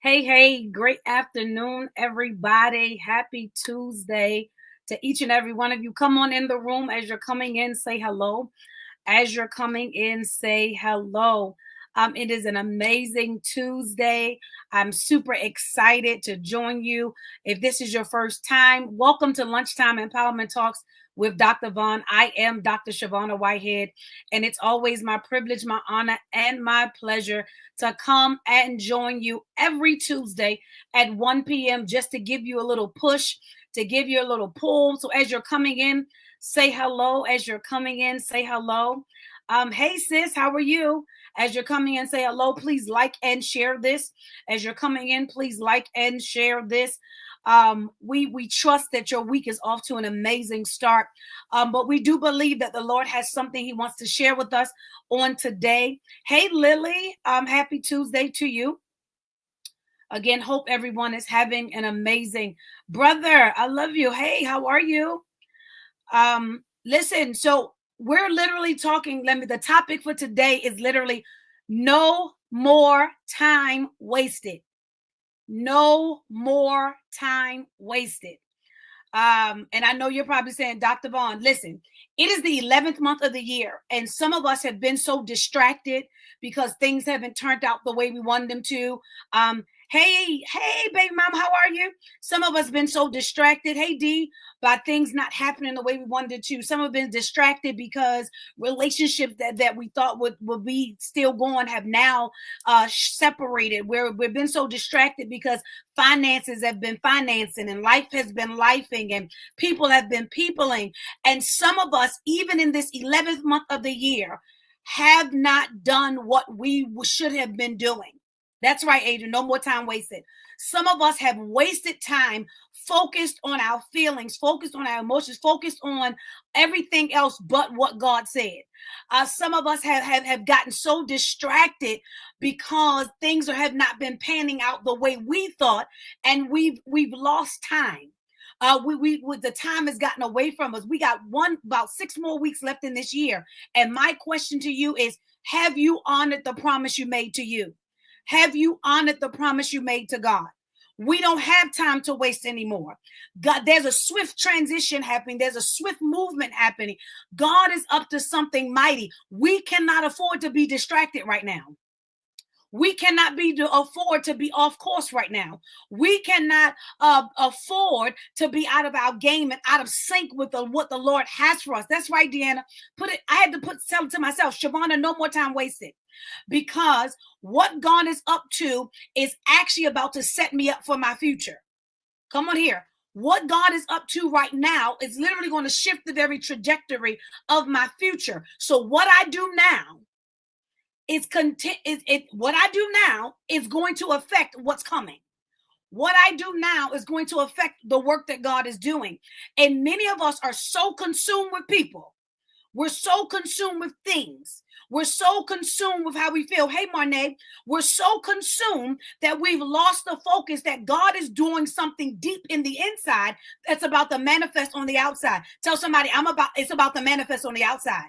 Hey, great afternoon, everybody. Happy Tuesday to each and every one of you. Come on in the room as you're coming in, say hello. As you're coming in, say hello. It is an amazing Tuesday. I'm super excited to join you. If this is your first time, welcome to Lunchtime Empowerment Talks with Dr. Vaughn. I am Dr. Shavonna Whitehead, and it's always my privilege, my honor, and my pleasure to come and join you every Tuesday at 1 p.m. just to give you a little push, to give you a little pull. So as you're coming in, say hello. As you're coming in, say hello. Hey sis, how are you? As you're coming in, say hello. Please like and share this. As you're coming in, please like and share this. We trust that your week is off to an amazing start. But we do believe that the Lord has something He wants to share with us on today. Hey Lily, happy Tuesday to you. Again, hope everyone is having an amazing brother. I love you. Hey, how are you? Listen, so we're literally talking. The topic for today is literally no more time wasted. No more time wasted. And I know you're probably saying, Dr. Vaughn, listen, it is the 11th month of the year, and some of us have been so distracted because things haven't turned out the way we wanted them to. Hey, baby mom, how are you? Some of us been so distracted, hey D, by things not happening the way we wanted it to. Some have been distracted because relationships that we thought would be still going have now separated. We've been so distracted because finances have been financing and life has been lifing and people have been peopling. And some of us, even in this 11th month of the year, have not done what we should have been doing. That's right, Adrian. No more time wasted. Some of us have wasted time focused on our feelings, focused on our emotions, focused on everything else but what God said. Some of us have gotten so distracted because things have not been panning out the way we thought, and we've lost time. The time has gotten away from us. We got about 6 more weeks left in this year. And my question to you is, have you honored the promise you made to you? Have you honored the promise you made to God? We don't have time to waste anymore. God, there's a swift transition happening. There's a swift movement happening. God is up to something mighty. We cannot afford to be distracted right now. We cannot afford to be off course right now. We cannot afford to be out of our game and out of sync with what the Lord has for us. That's right, Deanna. I had to tell it to myself, Shavonna, no more time wasted. Because what God is up to is actually about to set me up for my future. Come on here. What God is up to right now is literally going to shift the very trajectory of my future. So what I do now what I do now is going to affect what's coming. What I do now is going to affect the work that God is doing. And many of us are so consumed with people. We're so consumed with things. We're so consumed with how we feel. Hey, Marnay, we're so consumed that we've lost the focus that God is doing something deep in the inside that's about to manifest on the outside. Tell somebody it's about to manifest on the outside.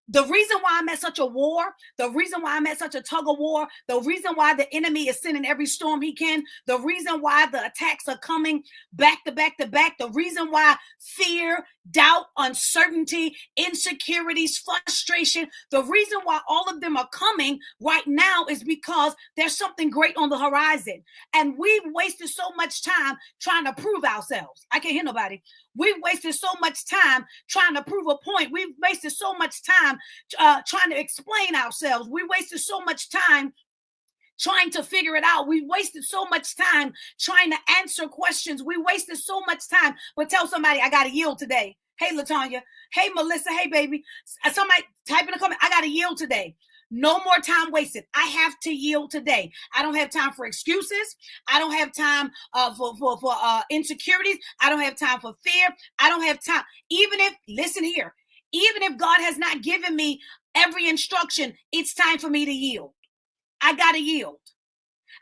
The reason why I'm at such a war, the reason why I'm at such a tug of war, the reason why the enemy is sending every storm he can, the reason why the attacks are coming back to back to back, the reason why fear, doubt, uncertainty, insecurities, frustration, the reason why all of them are coming right now is because there's something great on the horizon. And we've wasted so much time trying to prove ourselves. I can't hear nobody. We've wasted so much time trying to prove a point. We've wasted so much time trying to explain ourselves. We wasted so much time trying to figure it out. We wasted so much time trying to answer questions. We wasted so much time. But tell somebody, I got to yield today. Hey, Latanya. Hey, Melissa. Hey, baby. Somebody type in a comment. I got to yield today. No more time wasted. I have to yield today. I don't have time for excuses. I don't have time for insecurities. I don't have time for fear. I don't have time. Listen here, even if God has not given me every instruction, it's time for me to yield. I got to yield.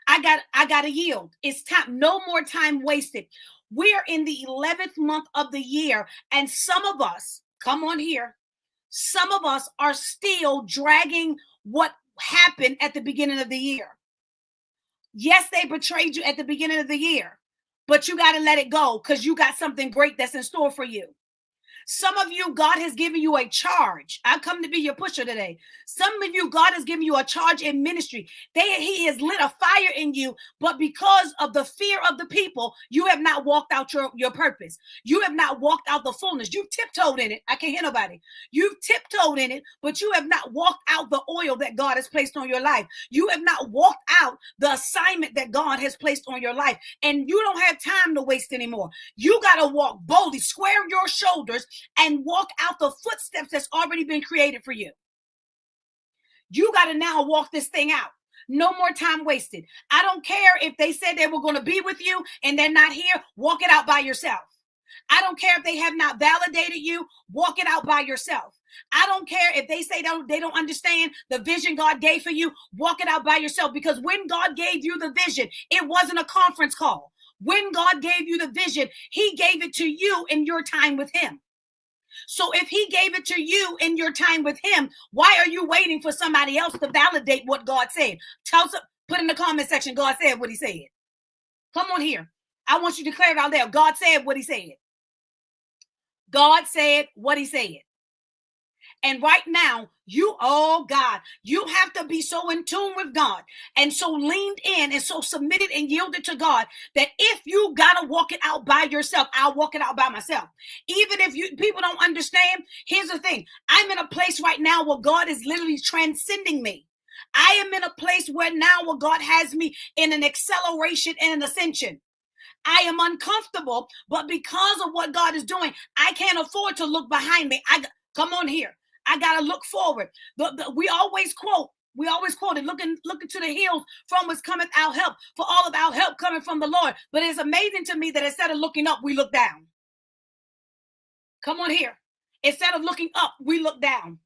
I got to yield. It's time. No more time wasted. We're in the 11th month of the year, and some of us, come on here, some of us are still dragging what happened at the beginning of the year. Yes, they betrayed you at the beginning of the year, but you got to let it go because you got something great that's in store for you. Some of you, God has given you a charge. I come to be your pusher today. Some of you, God has given you a charge in ministry. He has lit a fire in you, but because of the fear of the people, you have not walked out your purpose. You have not walked out the fullness. You've tiptoed in it. I can't hear nobody. You've tiptoed in it, but you have not walked out the oil that God has placed on your life. You have not walked out the assignment that God has placed on your life. And you don't have time to waste anymore. You got to walk boldly, square your shoulders, and walk out the footsteps that's already been created for you. You got to now walk this thing out. No more time wasted. I don't care if they said they were going to be with you and they're not here. Walk it out by yourself. I don't care if they have not validated you. Walk it out by yourself. I don't care if they say they don't understand the vision God gave for you. Walk it out by yourself, because when God gave you the vision, it wasn't a conference call. When God gave you the vision, he gave it to you in your time with him. So if he gave it to you in your time with him, why are you waiting for somebody else to validate what God said? Put in the comment section, God said what he said. Come on here. I want you to declare it out there. God said what he said. God said what he said. And right now, you have to be so in tune with God and so leaned in and so submitted and yielded to God that if you got to walk it out by yourself, I'll walk it out by myself. Even if people don't understand, here's the thing. I'm in a place right now where God is literally transcending me. I am in a place where God has me in an acceleration and an ascension. I am uncomfortable, but because of what God is doing, I can't afford to look behind me. Come on here. I got to look forward. We always quote it, looking to the hills from whence cometh our help, for all of our help coming from the Lord. But it's amazing to me that instead of looking up, we look down. Come on here. Instead of looking up, we look down.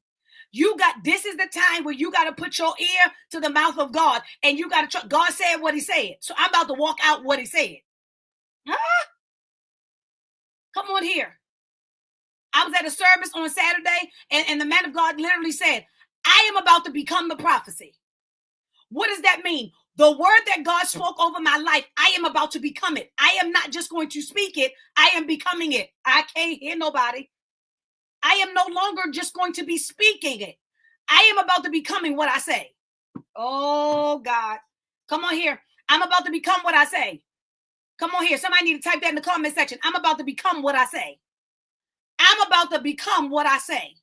This is the time where you got to put your ear to the mouth of God, and you got to trust. God said what he said. So I'm about to walk out what he said. Huh? Come on here. I was at a service on Saturday, and the man of God literally said, I am about to become the prophecy. What does that mean? The word that God spoke over my life, I am about to become it. I am not just going to speak it. I am becoming it. I can't hear nobody. I am no longer just going to be speaking it. I am about to becoming what I say. Oh, God. Come on here. I'm about to become what I say. Come on here. Somebody need to type that in the comment section. I'm about to become what I say. I'm about to become what I say.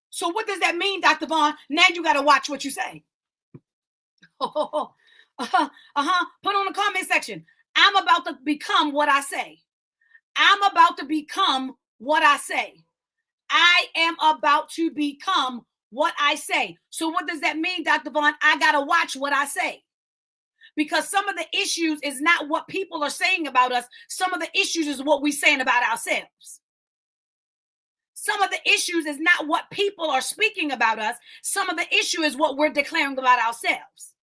So what does that mean, Dr. Vaughn? Now you got to watch what you say. Put on the comment section. I'm about to become what I say. I'm about to become what I say. I am about to become what I say. So what does that mean, Dr. Vaughn? I got to watch what I say. Because some of the issues is not what people are saying about us. Some of the issues is what we're saying about ourselves. Some of the issues is not what people are speaking about us. Some of the issue is what we're declaring about ourselves.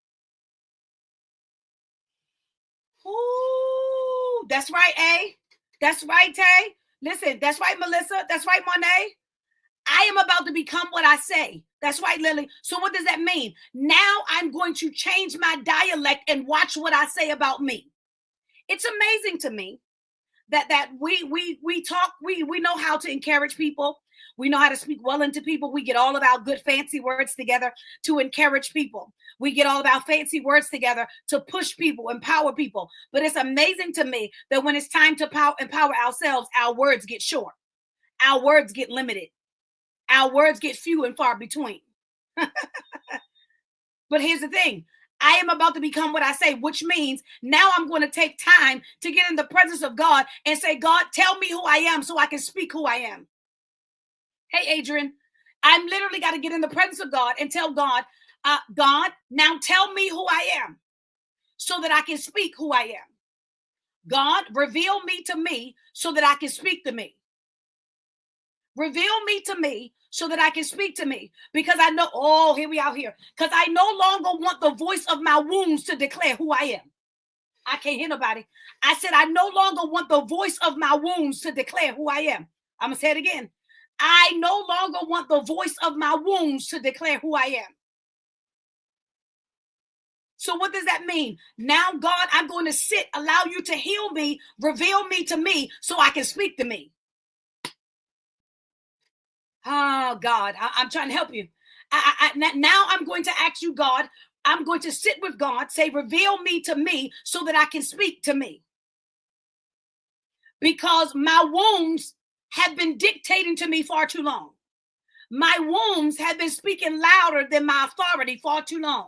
Ooh, that's right, A. That's right, Tay. Listen, that's right, Melissa. That's right, Monet. I am about to become what I say. That's right, Lily. So what does that mean? Now I'm going to change my dialect and watch what I say about me. It's amazing to me that we talk, we know how to encourage people. We know how to speak well into people. We get all of our good fancy words together to encourage people. We get all of our fancy words together to push people, empower people. But it's amazing to me that when it's time to empower ourselves, our words get short. Our words get limited. Our words get few and far between. But here's the thing. I am about to become what I say, which means now I'm going to take time to get in the presence of God and say, God, tell me who I am so I can speak who I am. Hey, Adrian, I'm literally got to get in the presence of God and tell God, God, now tell me who I am so that I can speak who I am. God, reveal me to me so that I can speak to me. Reveal me to me so that I can speak to me, because I know, here we are here, because I no longer want the voice of my wounds to declare who I am. I can't hear nobody. I said, I no longer want the voice of my wounds to declare who I am. I'm going to say it again. I no longer want the voice of my wounds to declare who I am. So what does that mean? Now, God, I'm going to sit, allow you to heal me, reveal me to me so I can speak to me. Oh, God, I'm trying to help you. Now I'm going to ask you, God, I'm going to sit with God, say, reveal me to me so that I can speak to me. Because my wounds have been dictating to me far too long. My wounds have been speaking louder than my authority far too long.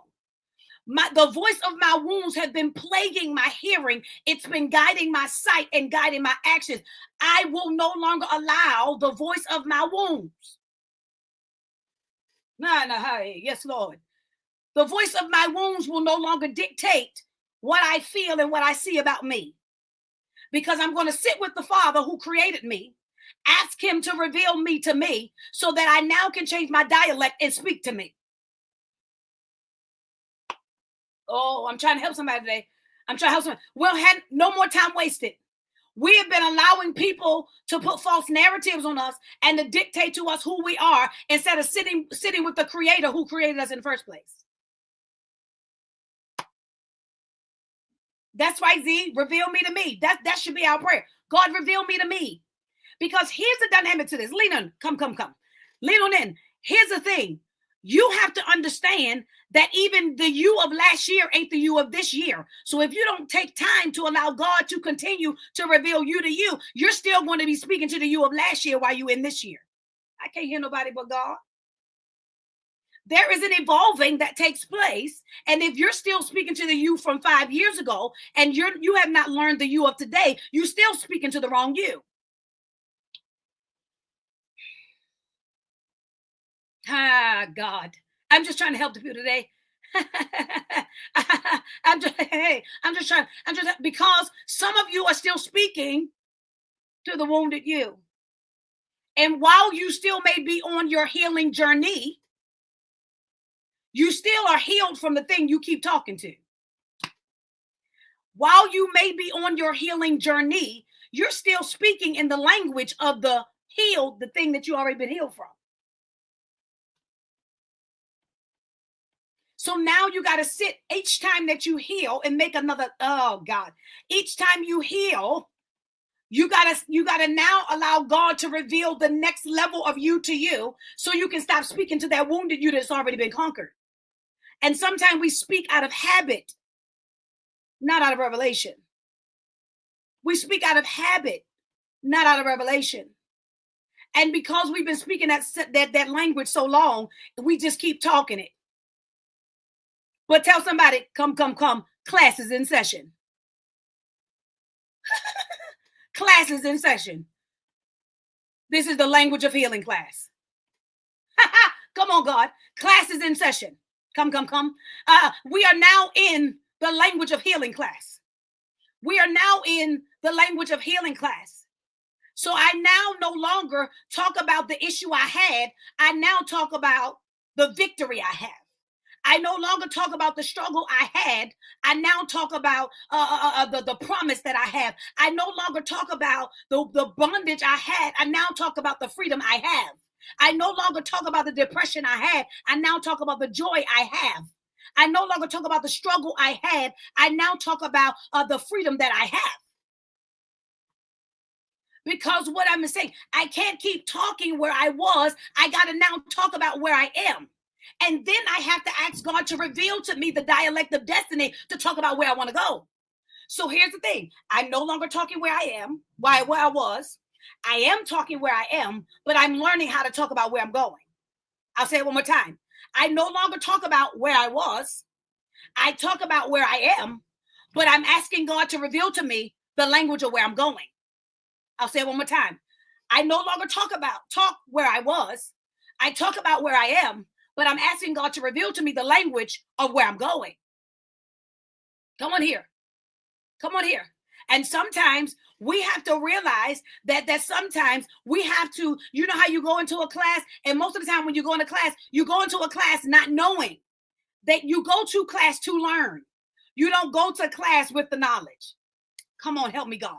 The voice of my wounds have been plaguing my hearing. It's been guiding my sight and guiding my actions. I will no longer allow the voice of my wounds. Yes, Lord. The voice of my wounds will no longer dictate what I feel and what I see about me. Because I'm going to sit with the Father who created me, ask him to reveal me to me so that I now can change my dialect and speak to me. Oh, I'm trying to help somebody today. I'm trying to help somebody. We'll have no more time wasted. We have been allowing people to put false narratives on us and to dictate to us who we are instead of sitting with the Creator who created us in the first place. That's right, Z. Reveal me to me. That should be our prayer. God, reveal me to me. Because here's the dynamic to this. Lean on. Come. Lean on in. Here's the thing. You have to understand that even the you of last year ain't the you of this year. So if you don't take time to allow God to continue to reveal you to you, you're still going to be speaking to the you of last year while you're in this year. I can't hear nobody but God. There is an evolving that takes place. And if you're still speaking to the you from 5 years ago and you have not learned the you of today, you're still speaking to the wrong you. God, I'm just trying to help the people today. Because some of you are still speaking to the wounded you. And while you still may be on your healing journey, you still are healed from the thing you keep talking to. While you may be on your healing journey, you're still speaking in the language of the healed, the thing that you already been healed from. So now you got to sit each time that you heal and make another. Oh God, each time you heal, you gotta now allow God to reveal the next level of you to you, so you can stop speaking to that wounded you that's already been conquered. And sometimes we speak out of habit, not out of revelation. We speak out of habit, not out of revelation. And because we've been speaking that language so long, we just keep talking it. But tell somebody, come, class is in session. Class is in session. This is the language of healing class. Come on, God. Class is in session. Come. We are now in the language of healing class. We are now in the language of healing class. So I now no longer talk about the issue I had. I now talk about the victory I have. I no longer talk about the struggle I had. I now talk about the promise that I have. I no longer talk about the bondage I had. I now talk about the freedom I have. I no longer talk about the depression I had. I now talk about the joy I have. I no longer talk about the struggle I had. I now talk about the freedom that I have. Because what I'm saying, I can't keep talking where I was. I got to now talk about where I am. And then I have to ask God to reveal to me the dialect of destiny to talk about where I want to go. So here's the thing. I'm no longer talking where I am, where I was. I am talking where I am, but I'm learning how to talk about where I'm going. I'll say it one more time. I no longer talk about where I was. I talk about where I am, but I'm asking God to reveal to me the language of where I'm going. I'll say it one more time. I no longer talk where I was. I talk about where I am, but I'm asking God to reveal to me the language of where I'm going. Come on here. And sometimes we have to realize that sometimes we have to, you know how you go into a class, and most of the time when you go into class, you go into a class not knowing that you go to class to learn. You don't go to class with the knowledge. Come on, help me, God.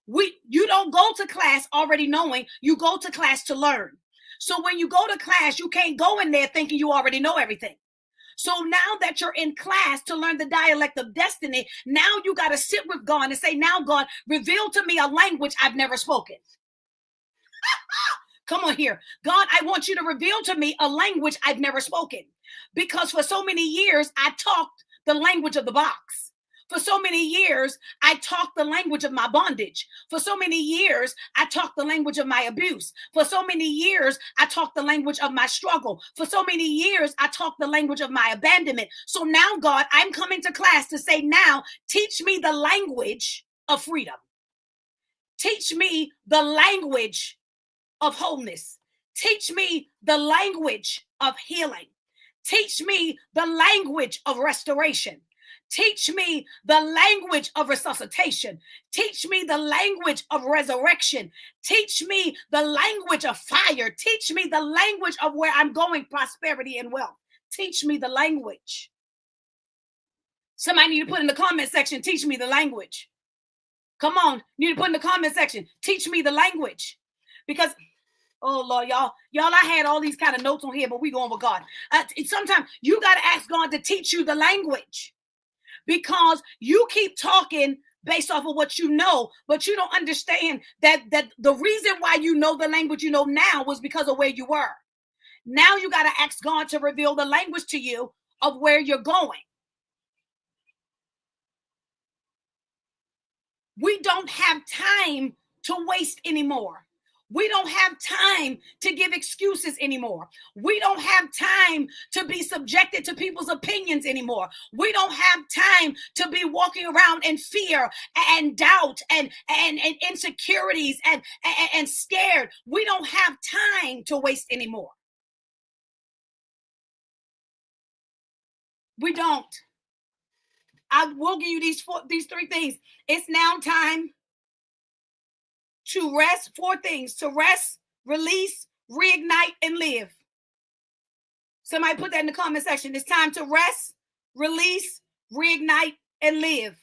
You don't go to class already knowing. You go to class to learn. So when you go to class, you can't go in there thinking you already know everything. So now that you're in class to learn the dialect of destiny, now you got to sit with God and say, now, God, reveal to me a language I've never spoken. Come on here. God, I want you to reveal to me a language I've never spoken. Because for so many years, I talked the language of the box. For so many years, I talked the language of my bondage. For so many years, I talked the language of my abuse. For so many years, I talked the language of my struggle. For so many years, I talked the language of my abandonment. So now, God, I'm coming to class to say, now, teach me the language of freedom. Teach me the language of wholeness. Teach me the language of healing. Teach me the language of restoration. Teach me the language of resuscitation. Teach me the language of resurrection. Teach me the language of fire. Teach me the language of where I'm going, prosperity and wealth. Teach me the language. Somebody need to put in the comment section, teach me the language. Come on, you need to put in the comment section, teach me the language. Because, oh Lord, y'all, I had all these kind of notes on here, but we going with God. Sometimes you got to ask God to teach you the language. Because you keep talking based off of what you know, but you don't understand that the reason why you know the language you know now was because of where you were. Now you got to ask God to reveal the language to you of where you're going. We don't have time to waste anymore. We don't have time to give excuses anymore. We don't have time to be subjected to people's opinions anymore. We don't have time to be walking around in fear and doubt and insecurities and scared. We don't have time to waste anymore. We don't. I will give you these three things. It's now time to rest. 4 things: to rest, release, reignite, and live. Somebody put that in the comment section. It's time to rest, release, reignite, and live.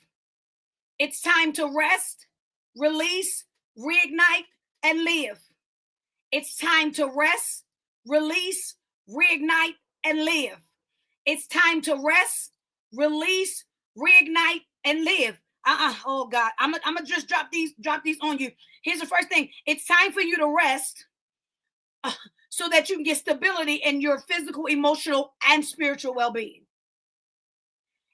It's time to rest, release, reignite, and live. It's time to rest, release, reignite, and live. It's time to rest, release, reignite, and live. Oh God, I'm gonna just drop these on you. Here's the first thing. It's time for you to rest so that you can get stability in your physical, emotional, and spiritual well-being.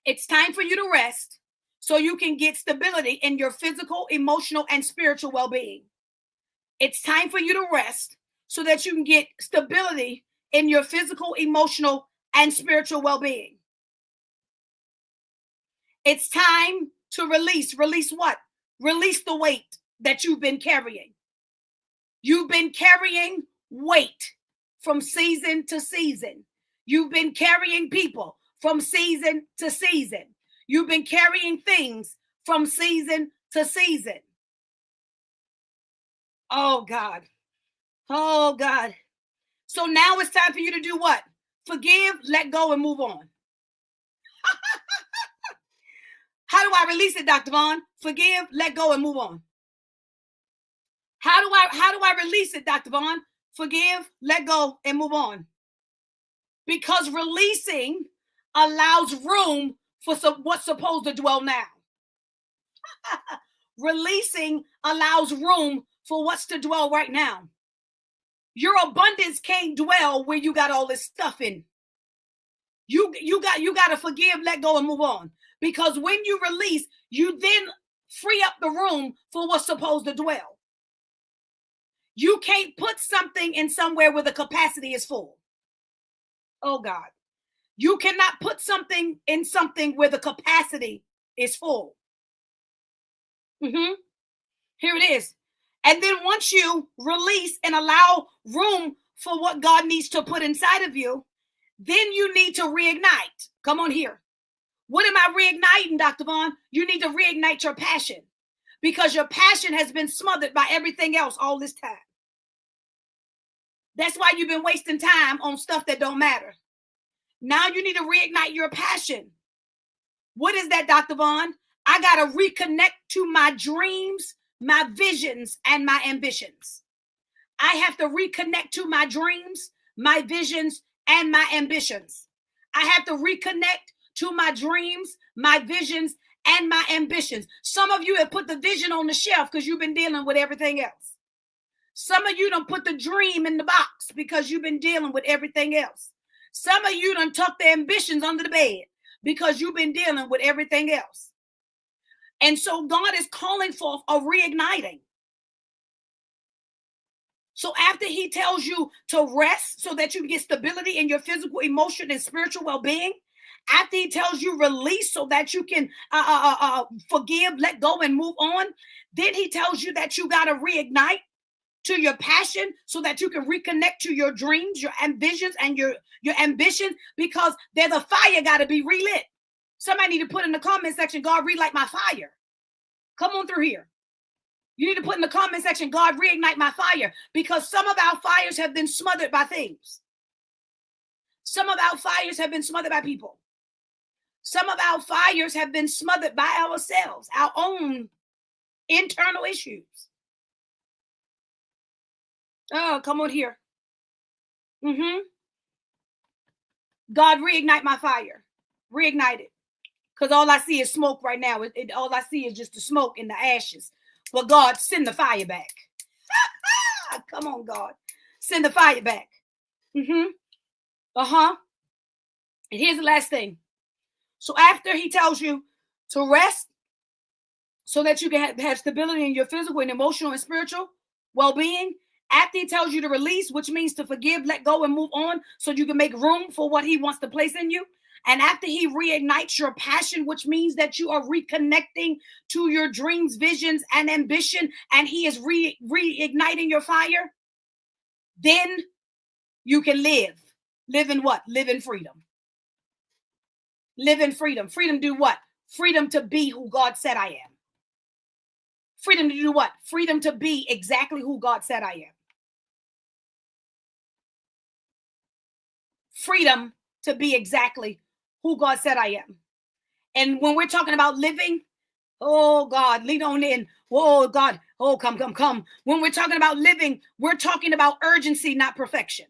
It's time for you to rest so you can get stability in your physical, emotional, and spiritual well-being. It's time for you to rest so that you can get stability in your physical, emotional, and spiritual well-being. It's time to release. Release what? Release the weight that you've been carrying. You've been carrying weight from season to season. You've been carrying people from season to season. You've been carrying things from season to season. Oh God. Oh God. So now it's time for you to do what? Forgive, let go, and move on. How do I release it, Dr. Vaughn? Forgive, let go, and move on. How do I release it, Dr. Vaughn? Forgive, let go, and move on. Because releasing allows room for what's supposed to dwell now. Releasing allows room for what's to dwell right now. Your abundance can't dwell where you got all this stuff in. You got to forgive, let go, and move on. Because when you release, you then free up the room for what's supposed to dwell. You can't put something in somewhere where the capacity is full. Oh God. You cannot put something in something where the capacity is full. Here it is. And then once you release and allow room for what God needs to put inside of you, then you need to reignite. Come on here. What am I reigniting, Dr. Vaughn? You need to reignite your passion, because your passion has been smothered by everything else all this time. That's why you've been wasting time on stuff that don't matter. Now you need to reignite your passion. What is that, Dr. Vaughn? I got to reconnect to my dreams, my visions, and my ambitions. I have to reconnect to my dreams, my visions, and my ambitions. I have to reconnect to my dreams, my visions, and my ambitions. Some of you have put the vision on the shelf because you've been dealing with everything else. Some of you don't put the dream in the box because you've been dealing with everything else. Some of you done tuck the ambitions under the bed because you've been dealing with everything else. And so God is calling for a reigniting. So after he tells you to rest so that you can get stability in your physical, emotional, and spiritual well-being, after he tells you release so that you can forgive, let go, and move on, then he tells you that you got to reignite to your passion so that you can reconnect to your dreams, your ambitions, and your ambition, because there's a fire got to be relit. Somebody need to put in the comment section, God, relight my fire. Come on through here. You need to put in the comment section, God, reignite my fire, because some of our fires have been smothered by things. Some of our fires have been smothered by people. Some of our fires have been smothered by ourselves, our own internal issues. Oh, come on here. God, reignite my fire. Reignite it. Because all I see is smoke right now. All I see is just the smoke and the ashes. Well, God, send the fire back. Come on, God. Send the fire back. And here's the last thing. So after he tells you to rest so that you can have stability in your physical and emotional and spiritual well-being, after he tells you to release, which means to forgive, let go, and move on so you can make room for what he wants to place in you, and after he reignites your passion, which means that you are reconnecting to your dreams, visions, and ambition, and he is reigniting your fire, then you can live. Live in what? Live in freedom. Live in freedom. Freedom to do what? Freedom to be who God said I am. Freedom to do what? Freedom to be exactly who God said I am. Freedom to be exactly who God said I am. And when we're talking about living, oh God, lean on in. Oh God, oh come. When we're talking about living, we're talking about urgency, not perfection.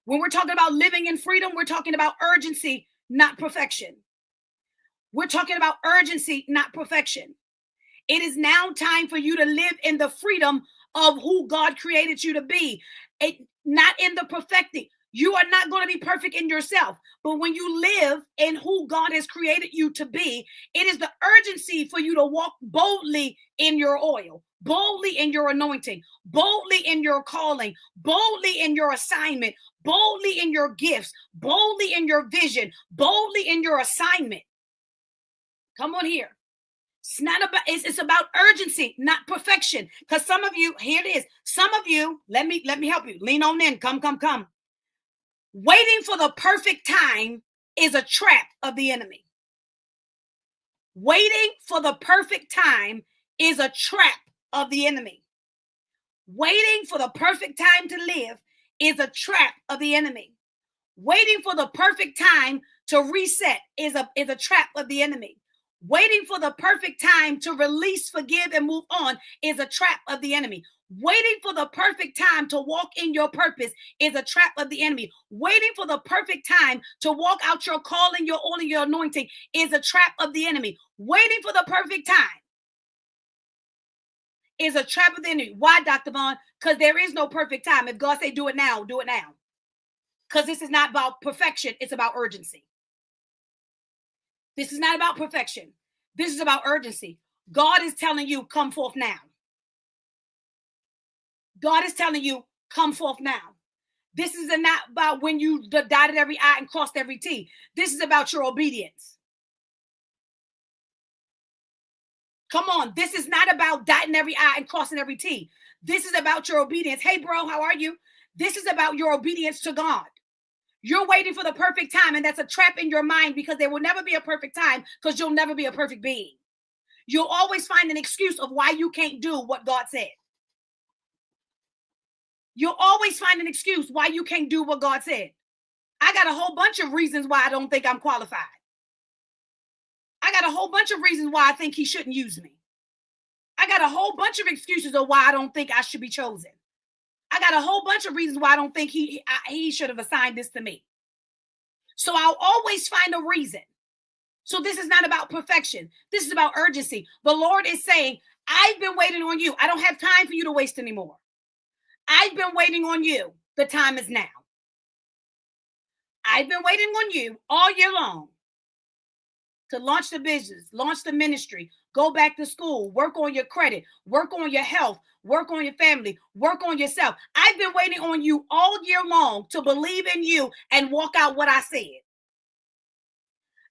When we're talking about living in freedom, we're talking about urgency, not perfection. We're talking about urgency, not perfection. It is now time for you to live in the freedom of who God created you to be. Not in the perfecting. You are not going to be perfect in yourself. But when you live in who God has created you to be, it is the urgency for you to walk boldly in your oil, boldly in your anointing, boldly in your calling, boldly in your assignment, boldly in your gifts, boldly in your vision, boldly in your assignment. Come on here. It's not about, it's about urgency, not perfection. Because some of you, here it is. Some of you, let me help you. Lean on in. Come. Waiting for the perfect time is a trap of the enemy. Waiting for the perfect time is a trap of the enemy. Waiting for the perfect time to live is a trap of the enemy. Waiting for the perfect time to reset is a trap of the enemy. Waiting for the perfect time to release, forgive, and move on is a trap of the enemy. Waiting for the perfect time to walk in your purpose is a trap of the enemy. Waiting for the perfect time to walk out your calling, your oil, your anointing is a trap of the enemy. Waiting for the perfect time is a trap of the enemy. Why, Dr. Vaughn? Because there is no perfect time. If God say do it now, do it now. Because this is not about perfection. It's about urgency. This is not about perfection. This is about urgency. God is telling you, come forth now. God is telling you, come forth now. This is not about when you dotted every I and crossed every T. This is about your obedience. Come on. This is not about dotting every I and crossing every T. This is about your obedience. Hey, bro, how are you? This is about your obedience to God. You're waiting for the perfect time, and that's a trap in your mind, because there will never be a perfect time, because you'll never be a perfect being. You'll always find an excuse of why you can't do what God said. You'll always find an excuse why you can't do what God said. I got a whole bunch of reasons why I don't think I'm qualified. I got a whole bunch of reasons why I think he shouldn't use me. I got a whole bunch of excuses of why I don't think I should be chosen. I got a whole bunch of reasons why I don't think he should have assigned this to me. So I'll always find a reason. So this is not about perfection. This is about urgency. The Lord is saying, I've been waiting on you. I don't have time for you to waste anymore. I've been waiting on you. The time is now. I've been waiting on you all year long to launch the business, launch the ministry, go back to school, work on your credit, work on your health, work on your family, work on yourself. I've been waiting on you all year long to believe in you and walk out what I said.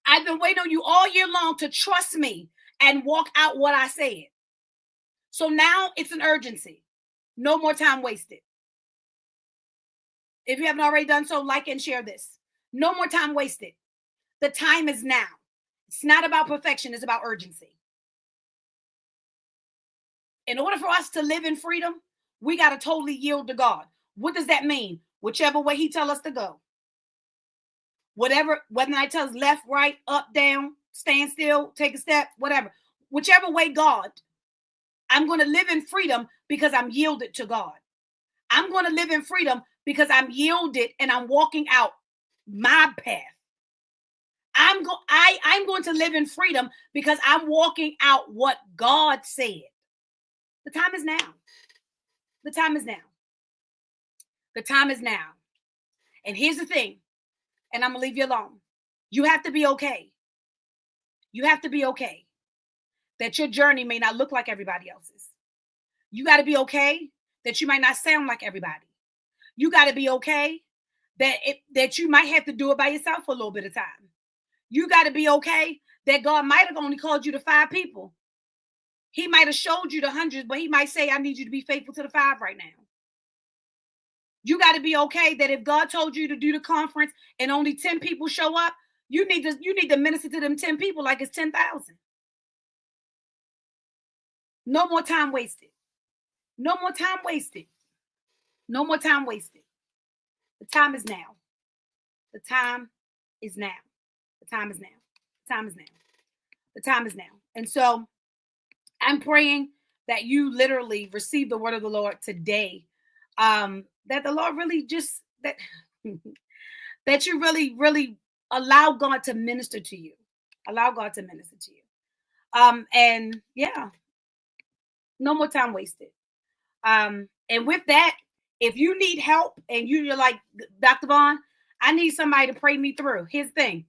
I've been waiting on you all year long to trust me and walk out what I said. So now it's an urgency. No more time wasted. If you haven't already done so, like and share this. No more time wasted. The time is now. It's not about perfection. It's about urgency. In order for us to live in freedom, we got to totally yield to God. What does that mean? Whichever way he tells us to go. Whatever, whether I tell us left, right, up, down, stand still, take a step, whatever. Whichever way God, I'm going to live in freedom because I'm yielded to God. I'm going to live in freedom because I'm yielded and I'm walking out my path. I'm going to live in freedom because I'm walking out what God said. The time is now. The time is now. The time is now. And here's the thing, and I'm going to leave you alone. You have to be okay. You have to be okay that your journey may not look like everybody else's. You got to be okay that you might not sound like everybody. You got to be okay that you might have to do it by yourself for a little bit of time. You got to be okay that God might have only called you to 5 people. He might have showed you the hundreds, but he might say, I need you to be faithful to the 5 right now. You got to be okay that if God told you to do the conference and only 10 people show up, you need to minister to them 10 people like it's 10,000. No more time wasted. No more time wasted. No more time wasted. The time is now. The time is now. The time is now. The time is now. The time is now. And so I'm praying that you literally receive the word of the Lord today. That the Lord really just that you really allow God to minister to you. Allow God to minister to you. And yeah, no more time wasted. And with that, if you need help and you're like, Dr. Vaughn, I need somebody to pray me through. Here's the thing.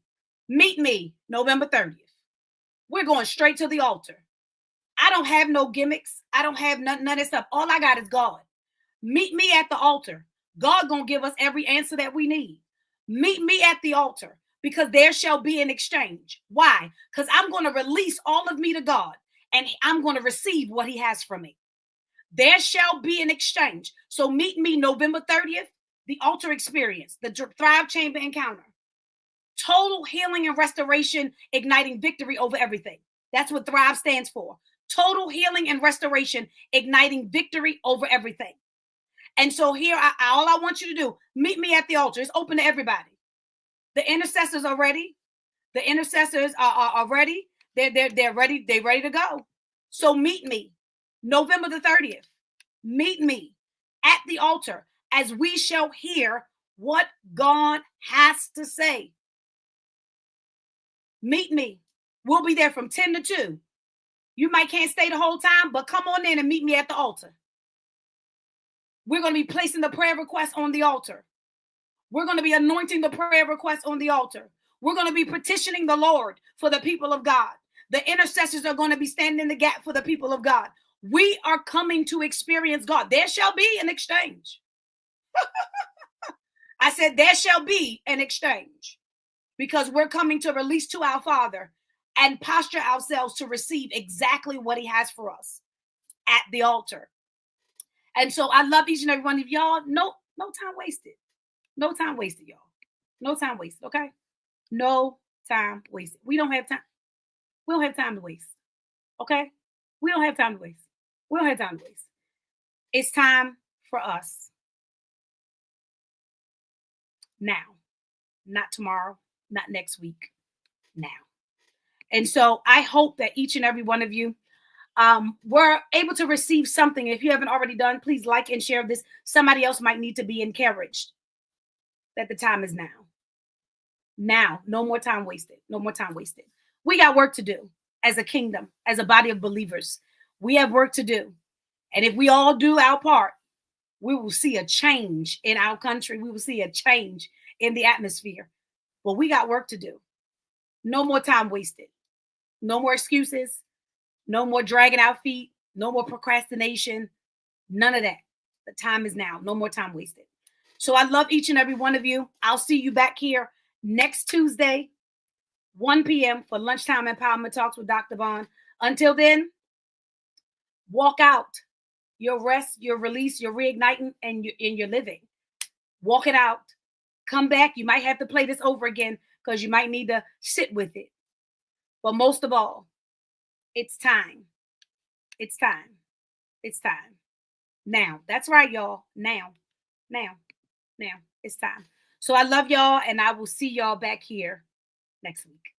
Meet me November 30th. We're going straight to the altar. I don't have no gimmicks. I don't have none of that stuff. All I got is God. Meet me at the altar. God gonna give us every answer that we need. Meet me at the altar because there shall be an exchange. Why? Because I'm going to release all of me to God and I'm going to receive what he has from me. There shall be an exchange. So meet me November 30th, the altar experience, the Thrive Chamber encounter. Total healing and restoration, igniting victory over everything. That's what Thrive stands for. Total healing and restoration, igniting victory over everything. And so here, all I want you to do, meet me at the altar. It's open to everybody. The intercessors are ready. The intercessors are ready. They're ready. They're ready to go. So meet me November the 30th. Meet me at the altar as we shall hear what God has to say. Meet me. We'll be there from 10 to 2. You might can't stay the whole time, but come on in and meet me at the altar. We're going to be placing the prayer request on the altar. We're going to be anointing the prayer request on the altar. We're going to be petitioning the Lord for the people of God. The intercessors are going to be standing in the gap for the people of God. We are coming to experience God. There shall be an exchange. I said there shall be an exchange because we're coming to release to our Father and posture ourselves to receive exactly what he has for us at the altar. And so I love each and every one of y'all. No time wasted. No time wasted, y'all. No time wasted, okay? No time wasted. We don't have time. We don't have time to waste, okay? We don't have time to waste. We don't have time to waste. It's time for us now, not tomorrow, not next week, now. And so I hope that each and every one of you were able to receive something. If you haven't already done, please like and share this. Somebody else might need to be encouraged that the time is now. Now, no more time wasted. No more time wasted. We got work to do as a kingdom, as a body of believers. We have work to do. And if we all do our part, we will see a change in our country. We will see a change in the atmosphere. But we got work to do. No more time wasted. No more excuses. No more dragging our feet. No more procrastination. None of that. The time is now. No more time wasted. So I love each and every one of you. I'll see you back here next Tuesday, 1 p.m. for Lunchtime Empowerment Talks with Dr. Vaughn. Until then, walk out your rest, your release, your reigniting, and your living. Walk it out. Come back. You might have to play this over again because you might need to sit with it. But most of all, it's time. It's time. It's time. Now. That's right, y'all. Now. It's time. So I love y'all, and I will see y'all back here next week.